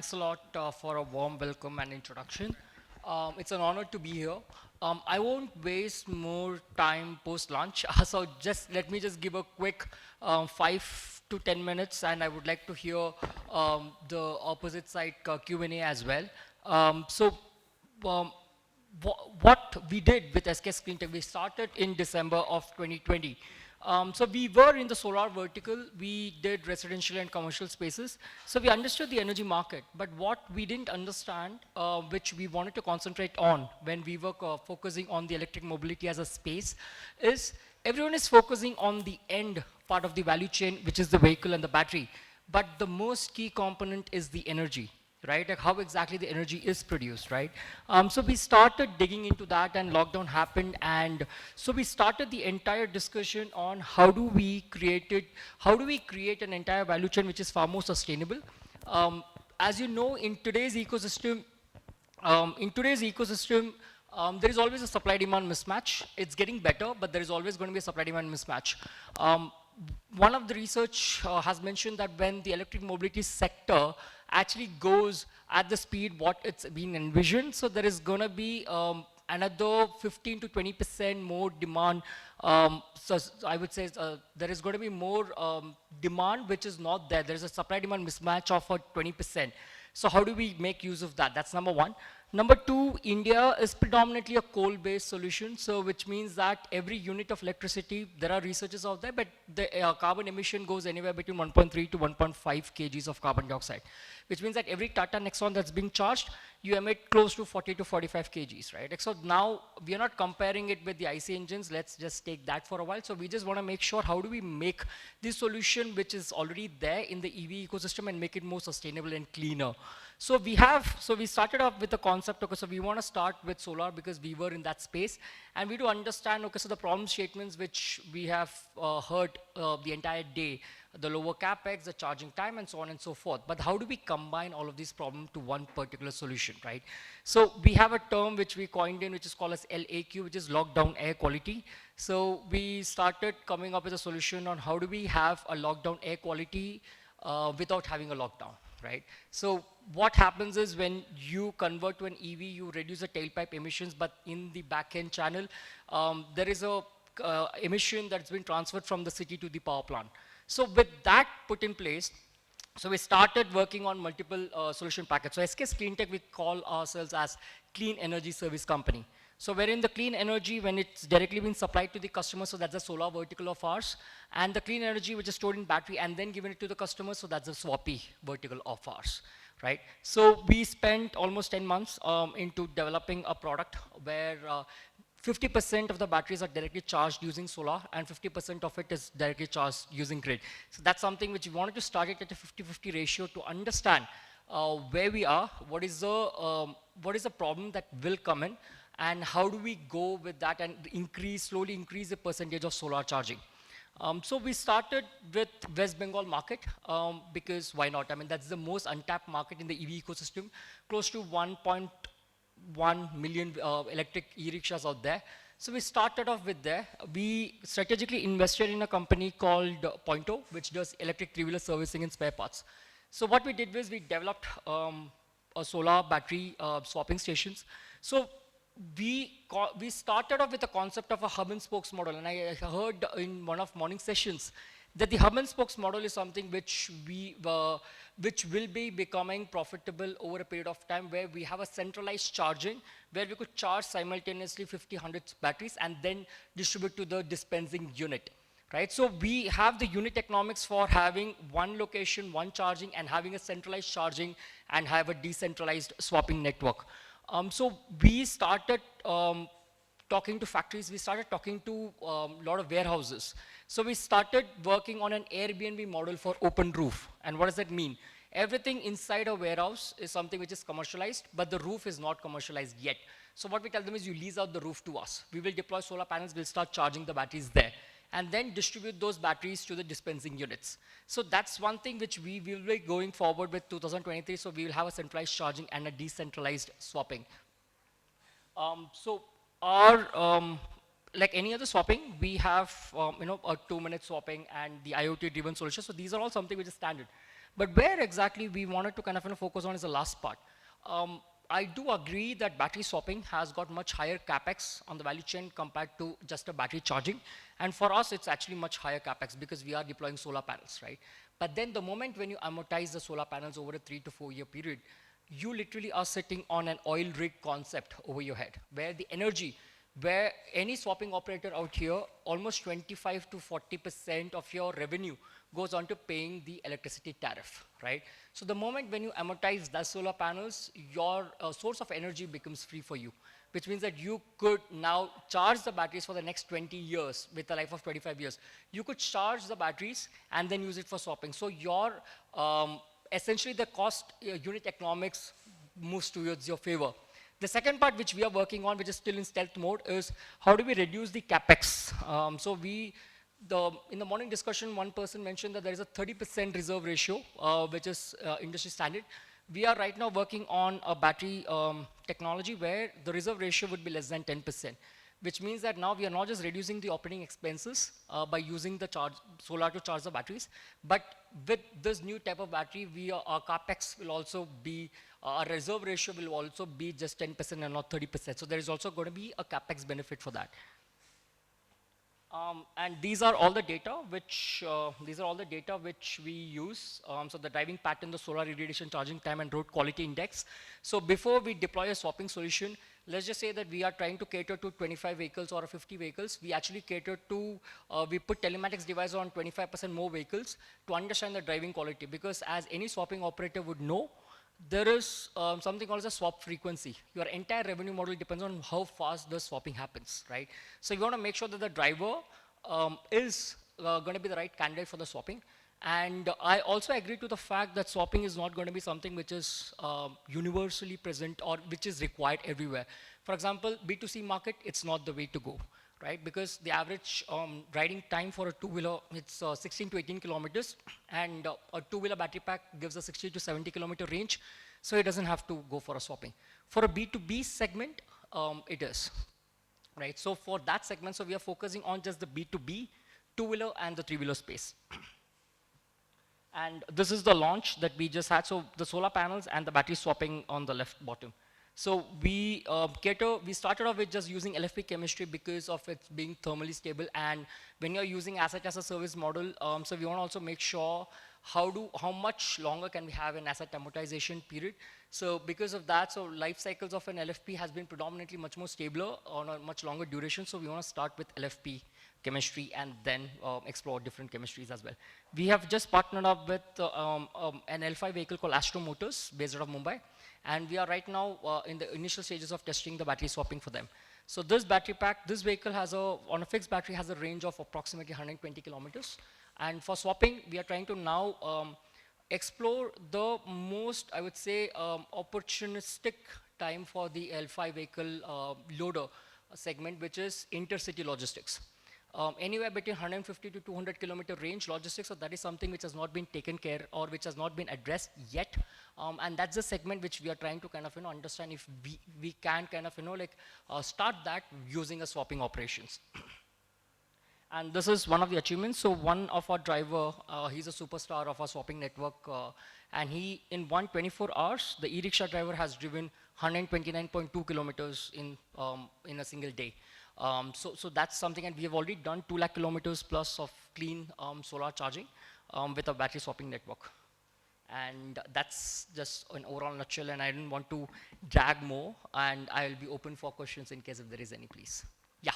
thanks a lot for a warm welcome and introduction. It's an honor to be here. I won't waste more time post-lunch, so just let me just give a quick 5 to 10 minutes, and I would like to hear the opposite side Q&A as well. So um, what we did with SKS Cleantech, we started in December of 2020. So we were in the solar vertical. We did residential and commercial spaces. So we understood the energy market. But what we didn't understand, which we wanted to concentrate on when we were focusing on the electric mobility as a space, is everyone is focusing on the end part of the value chain, which is the vehicle and the battery. But the most key component is the energy, right? Like how exactly the energy is produced, right? So we started digging into that, and lockdown happened, and so we started the entire discussion on how do we create an entire value chain which is far more sustainable. As you know, in today's ecosystem, there is always a supply-demand mismatch. It's getting better, but there is always going to be a supply-demand mismatch. One of the research has mentioned that when the electric mobility sector actually goes at the speed what it's been envisioned, so there is going to be another 15 to 20% more demand. So I would say there is going to be more demand which is not there. There is a supply-demand mismatch of 20%. So how do we make use of that? That's number one. Number two, India is predominantly a coal-based solution, so which means that every unit of electricity, there are researchers out there, but the carbon emission goes anywhere between 1.3 to 1.5 kgs of carbon dioxide, which means that every Tata Nexon that's being charged, you emit close to 40 to 45 kgs, right? Like, so now we are not comparing it with the IC engines. Let's just take that for a while. So we just want to make sure how do we make this solution which is already there in the EV ecosystem and make it more sustainable and cleaner. So we started off with the concept, okay, so we want to start with solar because we were in that space, and we do understand, okay, so the problem statements which we have heard the entire day, the lower capex, the charging time, and so on and so forth. But how do we combine all of these problems to one particular solution, right? So we have a term which we coined in, which is called as LAQ, which is lockdown air quality. So we started coming up with a solution on how do we have a lockdown air quality without having a lockdown, right? So what happens is when you convert to an EV, you reduce the tailpipe emissions, but in the back-end channel, there is a emission that's been transferred from the city to the power plant. So with that put in place, so we started working on multiple solution packets. So SKS Cleantech, we call ourselves as Clean Energy Service Company. So wherein the clean energy, when it's directly been supplied to the customer, so that's the solar vertical of ours, and the clean energy which is stored in battery and then given it to the customer, so that's the swappy vertical of ours, right? So we spent almost 10 months into developing a product where 50% of the batteries are directly charged using solar, and 50% of it is directly charged using grid. So that's something which we wanted to start it at a 50-50 ratio to understand where we are, what is the problem that will come in, and how do we go with that and slowly increase the percentage of solar charging. So we started with West Bengal market because why not? I mean, that's the most untapped market in the EV ecosystem, close to 1.1 million electric e-rickshaws out there. So we started off with there. We strategically invested in a company called Pointo, which does electric three-wheeler servicing and spare parts. So what we did was we developed a solar battery swapping stations. So we started off with the concept of a hub and spokes model, and I heard in one of morning sessions that the hub and spokes model is something which will be becoming profitable over a period of time, where we have a centralized charging, where we could charge simultaneously 50, 100 batteries and then distribute to the dispensing unit, right? So we have the unit economics for having one location, one charging, and having a centralized charging and have a decentralized swapping network. So we started talking to factories, we started talking to a lot of warehouses. So we started working on an Airbnb model for open roof. And what does that mean? Everything inside a warehouse is something which is commercialized, but the roof is not commercialized yet. So what we tell them is you lease out the roof to us. We will deploy solar panels, we'll start charging the batteries there, and then distribute those batteries to the dispensing units. So that's one thing which we will be going forward with 2023. So we will have a centralized charging and a decentralized swapping. So our, like any other swapping, we have a 2-minute swapping and the IoT-driven solution. So these are all something which is standard. But where exactly we wanted to kind of focus on is the last part. I do agree that battery swapping has got much higher capex on the value chain compared to just a battery charging. And for us, it's actually much higher capex because we are deploying solar panels, right? But then the moment when you amortize the solar panels over a 3 to 4 year period, you literally are sitting on an oil rig concept over your head, where the energy, where any swapping operator out here, almost 25 to 40% of your revenue goes on to paying the electricity tariff, right? So the moment when you amortize the solar panels, your source of energy becomes free for you, which means that you could now charge the batteries for the next 20 years with a life of 25 years. You could charge the batteries and then use it for swapping. So your essentially the cost unit economics moves towards your favor. The second part which we are working on, which is still in stealth mode, is how do we reduce the capex? In the morning discussion, one person mentioned that there is a 30% reserve ratio, which is industry standard. We are right now working on a battery technology where the reserve ratio would be less than 10%, which means that now we are not just reducing the operating expenses by using the solar to charge the batteries, but with this new type of battery, our capex will also be, our reserve ratio will also be just 10% and not 30%. So there is also going to be a capex benefit for that. And these are all the data which we use. So the driving pattern, the solar irradiation charging time, and road quality index. So before we deploy a swapping solution, let's just say that we are trying to cater to 25 vehicles or 50 vehicles. We actually cater to, we put telematics device on 25% more vehicles to understand the driving quality. Because as any swapping operator would know, there is something called as a swap frequency. Your entire revenue model depends on how fast the swapping happens, right? So you want to make sure that the driver is going to be the right candidate for the swapping. And I also agree to the fact that swapping is not going to be something which is universally present or which is required everywhere. For example, B2C market, it's not the way to go, right? Because the average riding time for a two-wheeler, it's 16 to 18 kilometers, and a two-wheeler battery pack gives a 60 to 70 kilometer range, so it doesn't have to go for a swapping. For a B2B segment, it is, right? So for that segment, so we are focusing on just the B2B, two-wheeler and the three-wheeler space. And this is the launch that we just had. So the solar panels and the battery swapping on the left bottom. So we started off with just using LFP chemistry because of it being thermally stable. And when you're using asset as a service model, so we want to also make sure how much longer can we have an asset amortization period. So because of that, so life cycles of an LFP has been predominantly much more stabler on a much longer duration. So we want to start with LFP chemistry and then explore different chemistries as well. We have just partnered up with an L5 vehicle called Astro Motors based out of Mumbai. And we are right now in the initial stages of testing the battery swapping for them. So this battery pack, this vehicle has on a fixed battery has a range of approximately 120 kilometers. And for swapping, we are trying to now explore the most, I would say, opportunistic time for the L5 vehicle loader segment, which is intercity logistics. Anywhere between 150 to 200 kilometer range logistics, so that is something which has not been taken care or which has not been addressed yet. And that's the segment which we are trying to kind of understand if we can kind of start that using a swapping operations. And this is one of the achievements. So one of our driver, he's a superstar of our swapping network, and he, in 124 hours, the e-rickshaw driver has driven 129.2 kilometers in a single day. So that's something, and we have already done 2 lakh kilometers plus of clean solar charging with a battery swapping network. And that's just an overall nutshell, and I didn't want to drag more, and I'll be open for questions in case if there is any, please. Yeah.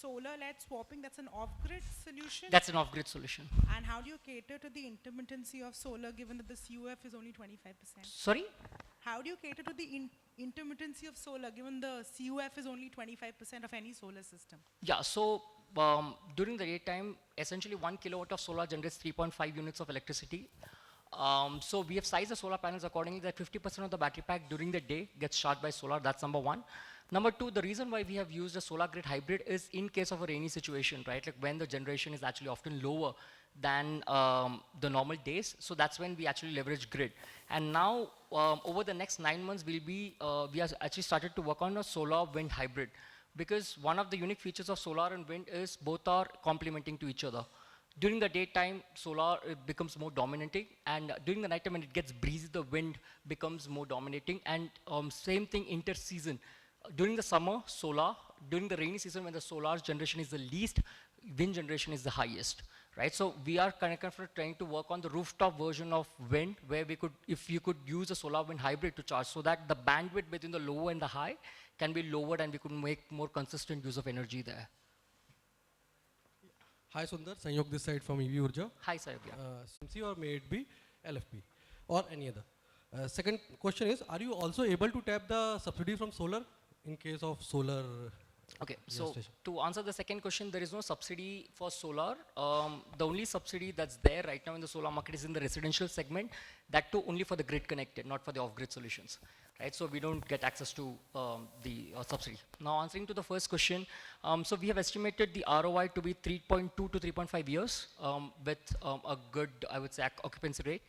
Solar-led swapping, that's an off-grid solution? That's an off-grid solution. And how do you cater to the intermittency of solar given that the CUF is only 25%? Sorry? How do you cater to the intermittency of solar given the CUF is only 25% of any solar system? Yeah, so during the daytime, essentially 1 kilowatt of solar generates 3.5 units of electricity. So we have sized the solar panels accordingly that 50% of the battery pack during the day gets charged by solar. That's number one. Number two, the reason why we have used a solar grid hybrid is in case of a rainy situation, right? Like when the generation is actually often lower than the normal days. So that's when we actually leverage grid. And now over the next 9 months, we have actually started to work on a solar wind hybrid, because one of the unique features of solar and wind is both are complementing to each other. During the daytime, solar it becomes more dominating, and during the nighttime when it gets breezy, the wind becomes more dominating, and same thing inter-season. During the summer, solar. During the rainy season, when the solar generation is the least, wind generation is the highest, right? So we are kind of trying to work on the rooftop version of wind, where we could, if you could use a solar wind hybrid to charge, so that the bandwidth between the low and the high can be lowered, and we could make more consistent use of energy there. Hi Sundar, Sanyog this side from EV Urja. Hi, Sayogya. CMC or may it be LFP or any other. Second question is, are you also able to tap the subsidy from solar in case of solar? Okay, so gestation? to answer the second question, there is no subsidy for solar. The only subsidy that's there right now in the solar market is in the residential segment, that too only for the grid connected, not for the off-grid solutions, right? So we don't get access to the subsidy. Now answering to the first question, so we have estimated the ROI to be 3.2 to 3.5 years with a good, I would say, occupancy rate.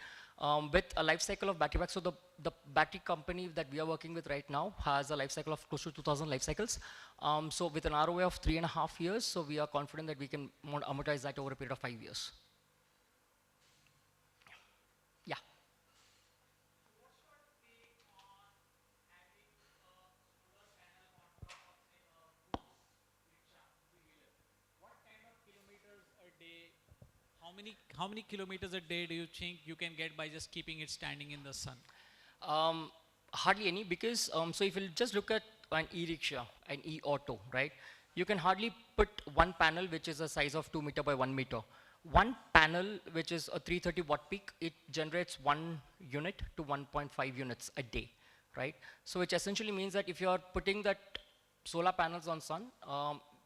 With a life cycle of battery pack. So the battery company that we are working with right now has a life cycle of close to 2,000 life cycles. So with an ROA of 3.5 years, so we are confident that we can amortize that over a period of 5 years. Yeah. How many kilometers a day do you think you can get by just keeping it standing in the sun? Hardly any, because so if you just look at an e-rickshaw, an e-auto, right? You can hardly put one panel which is a size of 2 meter by 1 meter. One panel which is a 330 watt peak, it generates 1 unit to 1.5 units a day, right? So which essentially means that if you are putting that solar panels on sun,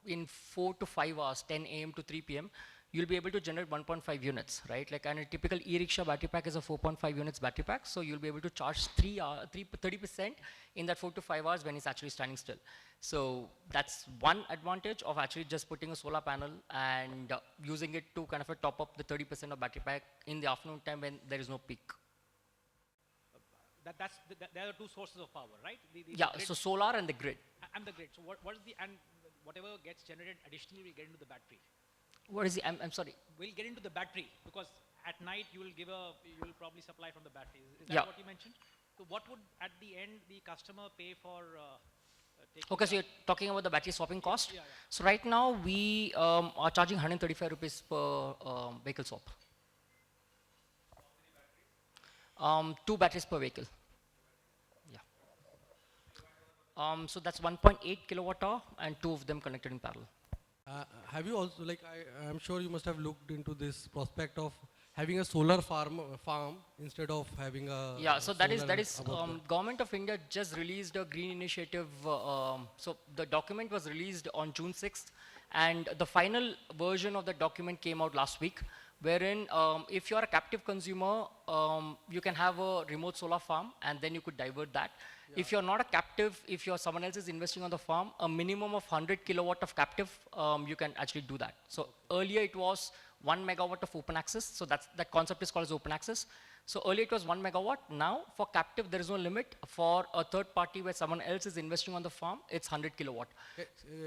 in 4 to 5 hours, 10 a.m. to 3 p.m., you'll be able to generate 1.5 units, right? Like, and a typical e-rickshaw battery pack is a 4.5 units battery pack, so you'll be able to charge 30% in that 4 to 5 hours when it's actually standing still. So that's one advantage of actually just putting a solar panel and using it to kind of top up the 30% of battery pack in the afternoon time when there is no peak. There are two sources of power, right? Yeah, grid so solar and the grid. and the grid. So what is the, and whatever gets generated additionally will get into the battery. What is the, I'm sorry. We'll get into the battery because at night you will probably supply from the battery. Is that Yeah. what you mentioned? So what would at the end the customer pay for taking? Okay, so you're talking about the battery swapping cost? Yeah, yeah. So right now we are charging 135 rupees per vehicle swap. 2 batteries per vehicle. Yeah. So that's 1.8 kilowatt hour and 2 of them connected in parallel. Have you also, like, I'm sure you must have looked into this prospect of having a solar farm instead of having a Yeah, so that is above the- Government of India just released a green initiative. So the document was released on June 6th, and the final version of the document came out last week, wherein if you're a captive consumer, you can have a remote solar farm, and then you could divert that. Yeah. If you're not a captive, if you're someone else is investing on the farm, a minimum of 100 kilowatt of captive, you can actually do that. So earlier it was 1 megawatt of open access. So that concept is called as open access. So earlier it was 1 megawatt. Now for captive, there is no limit. For a third party where someone else is investing on the farm, it's 100 kilowatt.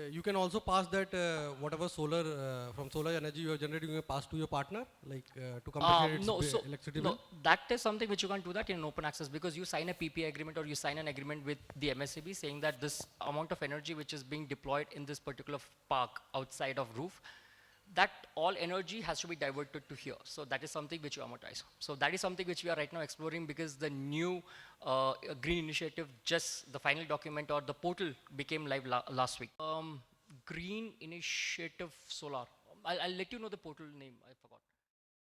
You can also pass that whatever solar from solar energy you are generating, you can pass to your partner, like to compensate its electricity bill. That is something which you can't do that in open access, because you sign a PPA agreement or you sign an agreement with the MSCB saying that this amount of energy which is being deployed in this particular park outside of roof, that all energy has to be diverted to here. So that is something which you amortize. So that is something which we are right now exploring, because the new green initiative, just the final document or the portal became live last week. Green initiative solar. I'll let you know the portal name, I forgot.